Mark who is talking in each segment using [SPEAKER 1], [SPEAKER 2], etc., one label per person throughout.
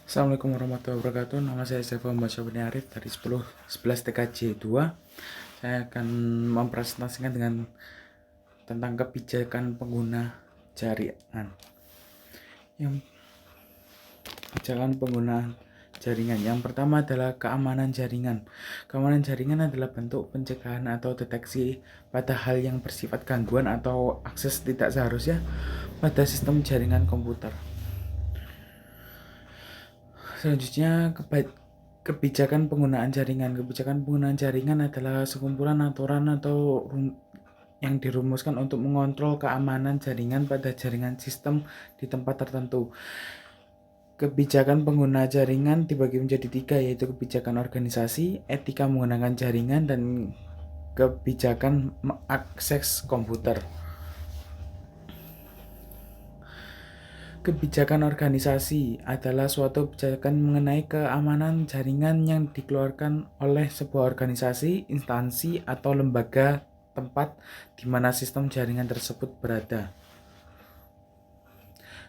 [SPEAKER 1] Assalamualaikum warahmatullahi wabarakatuh. Nama saya Sefa Mbak Arif dari 11 TKJ 2. Saya akan mempresentasikan tentang kebijakan pengguna jaringan. Kebijakan penggunaan jaringan. Yang pertama adalah keamanan jaringan. Keamanan jaringan adalah bentuk pencegahan atau deteksi pada hal yang bersifat gangguan atau akses tidak seharusnya pada sistem jaringan komputer. Selanjutnya, kebijakan penggunaan jaringan. Kebijakan penggunaan jaringan adalah sekumpulan aturan atau yang dirumuskan untuk mengontrol keamanan jaringan pada jaringan sistem di tempat tertentu. Kebijakan pengguna jaringan dibagi menjadi 3, yaitu kebijakan organisasi, etika menggunakan jaringan, dan kebijakan mengakses komputer. Kebijakan organisasi adalah suatu kebijakan mengenai keamanan jaringan yang dikeluarkan oleh sebuah organisasi, instansi, atau lembaga tempat di mana sistem jaringan tersebut berada.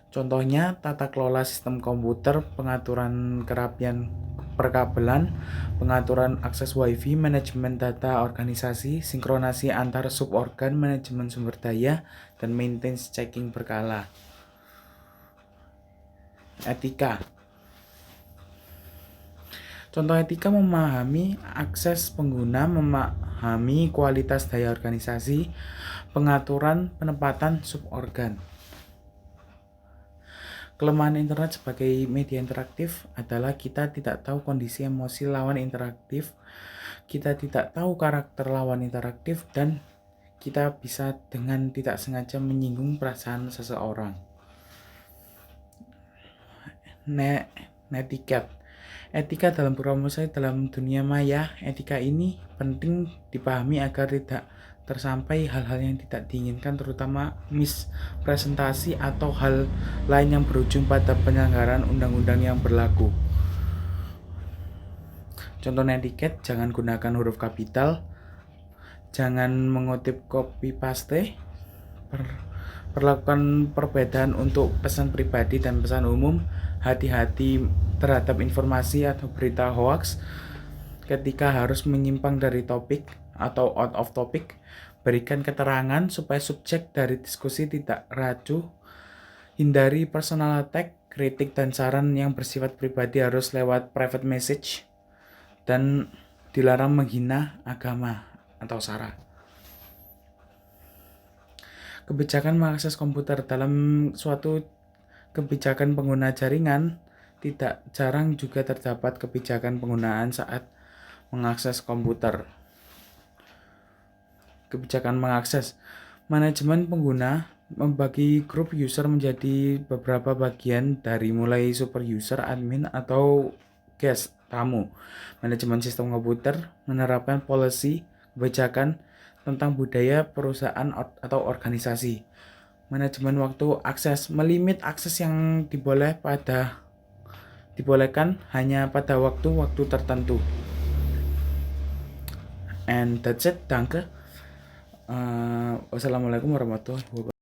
[SPEAKER 1] Contohnya, tata kelola sistem komputer, pengaturan kerapian perkabelan, pengaturan akses WiFi, manajemen data organisasi, sinkronasi antar suborgan, manajemen sumber daya, dan maintenance checking berkala. Etika. Contoh etika memahami akses pengguna, memahami kualitas daya organisasi, pengaturan penempatan suborgan. Kelemahan internet sebagai media interaktif adalah kita tidak tahu kondisi emosi lawan interaktif, kita tidak tahu karakter lawan interaktif, dan kita bisa dengan tidak sengaja menyinggung perasaan seseorang. Netiquette. Etika dalam promosi dalam dunia maya. Etika ini penting dipahami agar tidak tersampai hal-hal yang tidak diinginkan, terutama mispresentasi atau hal lain yang berujung pada penyelenggaraan undang-undang yang berlaku. Contoh netiquette: jangan gunakan huruf kapital, jangan mengutip copy paste, perlakukan perbedaan untuk pesan pribadi dan pesan umum, hati-hati terhadap informasi atau berita hoax, ketika harus menyimpang dari topik atau out of topic, berikan keterangan supaya subjek dari diskusi tidak racu, hindari personal attack, kritik dan saran yang bersifat pribadi harus lewat private message, dan dilarang menghina agama atau sara. Kebijakan mengakses komputer. Dalam suatu kebijakan pengguna jaringan, tidak jarang juga terdapat kebijakan penggunaan saat mengakses komputer. Kebijakan mengakses. Manajemen pengguna membagi grup user menjadi beberapa bagian, dari mulai super user, admin, atau guest, tamu. Manajemen sistem komputer menerapkan policy kebijakan tentang budaya perusahaan atau organisasi. Manajemen waktu akses melimit akses yang dibolehkan hanya pada waktu-waktu tertentu. And that's it. Danke. Wassalamualaikum warahmatullahi wabarakatuh.